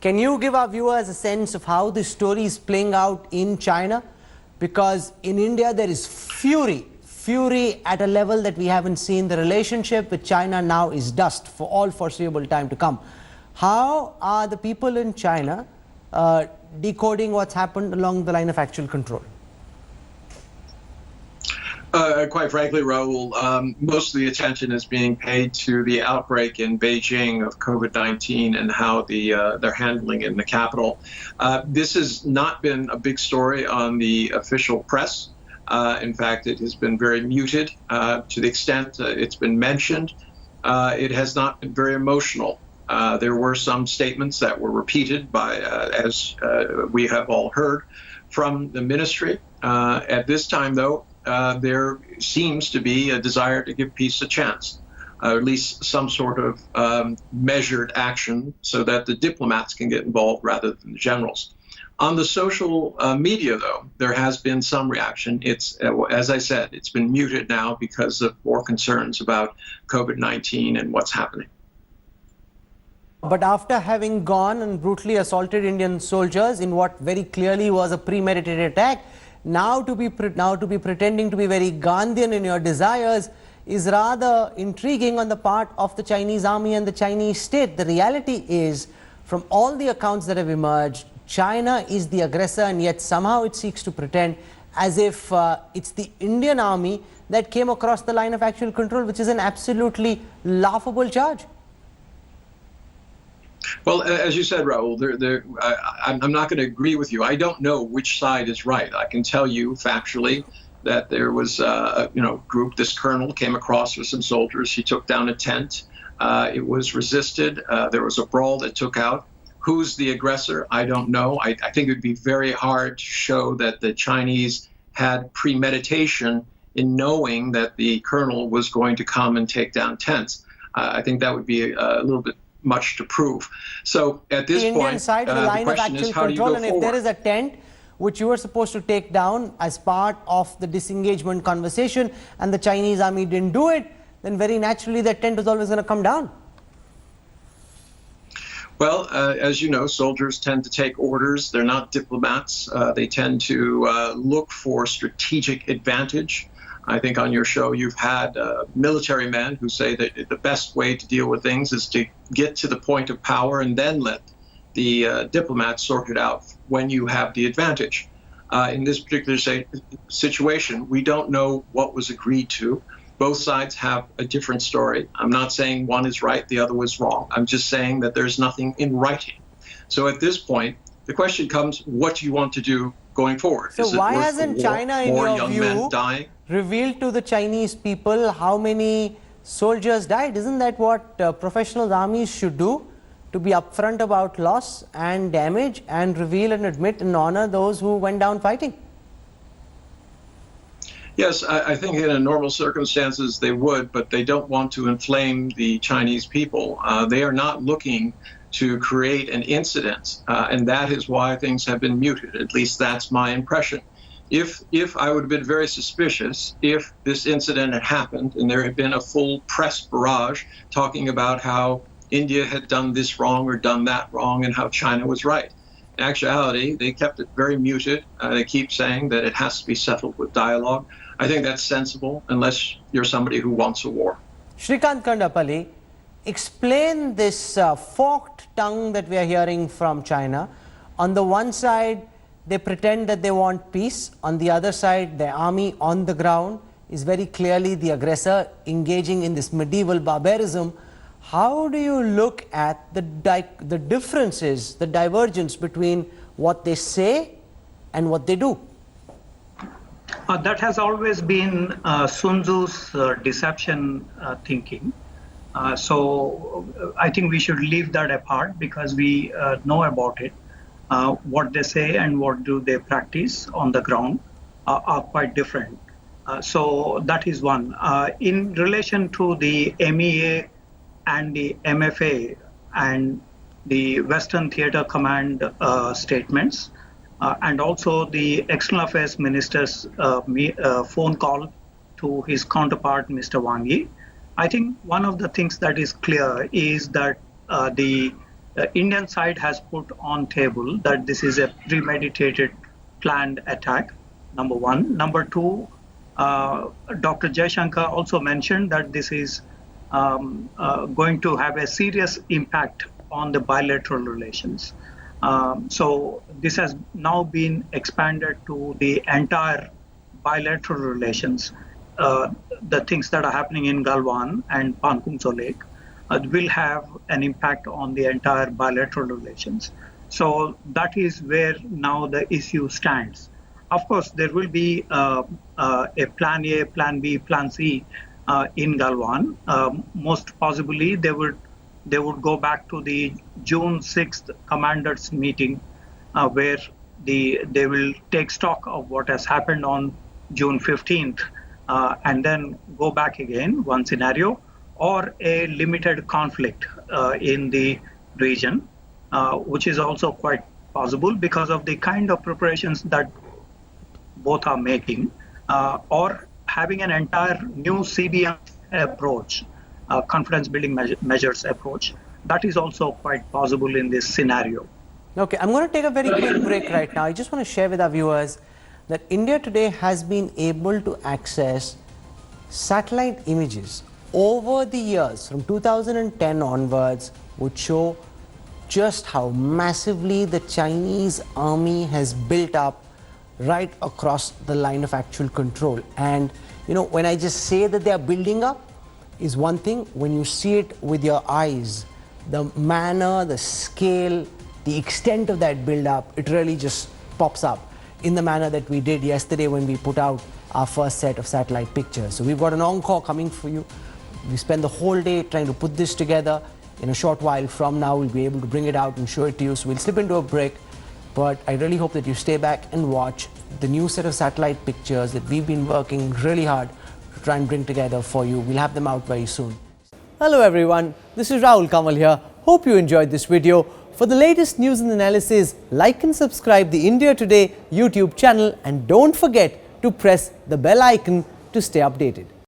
Can you give our viewers a sense of how this story is playing out in China? Because in India there is fury at a level that we haven't seen. The relationship with China now is dust for all foreseeable time to come. How are the people in China decoding what's happened along the line of actual control? Quite frankly, Raul, most of the attention is being paid to the outbreak in Beijing of COVID-19 and how they're handling it in the capital. This has not been a big story on the official press. In fact, it has been very muted to the extent it's been mentioned. It has not been very emotional. There were some statements that were repeated by, as we have all heard, from the ministry. At this time, though, there seems to be a desire to give peace a chance, at least some sort of measured action so that the diplomats can get involved rather than the generals. On the social media, though, there has been some reaction. It's, as I said, it's been muted now because of more concerns about COVID-19 and what's happening. But after having gone and brutally assaulted Indian soldiers in what very clearly was a premeditated attack, now to be pretending to be very Gandhian in your desires is rather intriguing on the part of the Chinese army and the Chinese state. The reality is, from all the accounts that have emerged, China is the aggressor, and yet somehow it seeks to pretend as if it's the Indian army that came across the line of actual control, which is an absolutely laughable charge. Well, as you said, Raul, I'm not going to agree with you. I don't know which side is right. I can tell you factually that there was a group, this colonel came across with some soldiers. He took down a tent. It was resisted. There was a brawl that took out. Who's the aggressor? I don't know. I think it would be very hard to show that the Chinese had premeditation in knowing that the colonel was going to come and take down tents. I think that would be a little bit much to prove. So at this point, Indian side of the line of actual control, and if there is a tent which you were supposed to take down as part of the disengagement conversation and the Chinese army didn't do it, then very naturally that tent was always going to come down. Well, as you know, soldiers tend to take orders. They're not diplomats. They tend to look for strategic advantage. I think on your show you've had military men who say that the best way to deal with things is to get to the point of power and then let the diplomats sort it out when you have the advantage. In this particular situation, we don't know what was agreed to. Both sides have a different story. I'm not saying one is right, the other was wrong. I'm just saying that there's nothing in writing. So at this point, the question comes, what do you want to do going forward? So why hasn't China, in your view, revealed to the Chinese people how many soldiers died? Isn't that what professional armies should do? To be upfront about loss and damage and reveal and admit and honor those who went down fighting? Yes, I think in normal circumstances they would, but they don't want to inflame the Chinese people. They are not looking to create an incident, and that is why things have been muted. At least that's my impression. If I would have been very suspicious if this incident had happened and there had been a full press barrage talking about how India had done this wrong or done that wrong and how China was right. In actuality, they kept it very muted. They keep saying that it has to be settled with dialogue. I think that's sensible unless you're somebody who wants a war. Shrikant Kandapalli, explain this forked tongue that we are hearing from China. On the one side, they pretend that they want peace. On the other side, the army on the ground is very clearly the aggressor engaging in this medieval barbarism. How do you look at the differences, the divergence between what they say and what they do? That has always been Sun Tzu's deception thinking. So I think we should leave that apart because we know about it. What they say and what do they practice on the ground are quite different. So that is one. In relation to the MEA and the MFA and the Western Theatre Command statements, and also the External Affairs Minister's phone call to his counterpart, Mr. Wang Yi, I think one of the things that is clear is that the the Indian side has put on table that this is a premeditated, planned attack, number one. Number two, Dr. Jaishankar also mentioned that this is going to have a serious impact on the bilateral relations. So this has now been expanded to the entire bilateral relations. The things that are happening in Galwan and Pankungso Lake will have an impact on the entire bilateral relations. So that is where now the issue stands. Of course, there will be a plan A, plan B, plan C in Galwan. Most possibly, they would go back to the June 6th commanders meeting, where they will take stock of what has happened on June 15th, and then go back again, one scenario, or a limited conflict in the region, which is also quite possible because of the kind of preparations that both are making, or having an entire new CBM approach, confidence building measures approach. That is also quite possible in this scenario. Okay, I'm going to take a very quick break right now. I just want to share with our viewers that India today has been able to access satellite images over the years from 2010 onwards, which show just how massively the Chinese army has built up right across the line of actual control. And you know, when I just say that they are building up is one thing. When you see it with your eyes, the manner, the scale, the extent of that build up, it really just pops up in the manner that we did yesterday when we put out our first set of satellite pictures. So we've got an encore coming for you. We spend the whole day trying to put this together. In a short while from now, we'll be able to bring it out and show it to you. So we'll slip into a break. But I really hope that you stay back and watch the new set of satellite pictures that we've been working really hard to try and bring together for you. We'll have them out very soon. Hello everyone, this is Rahul Kamal here. Hope you enjoyed this video. For the latest news and analysis, like and subscribe the India Today YouTube channel, and don't forget to press the bell icon to stay updated.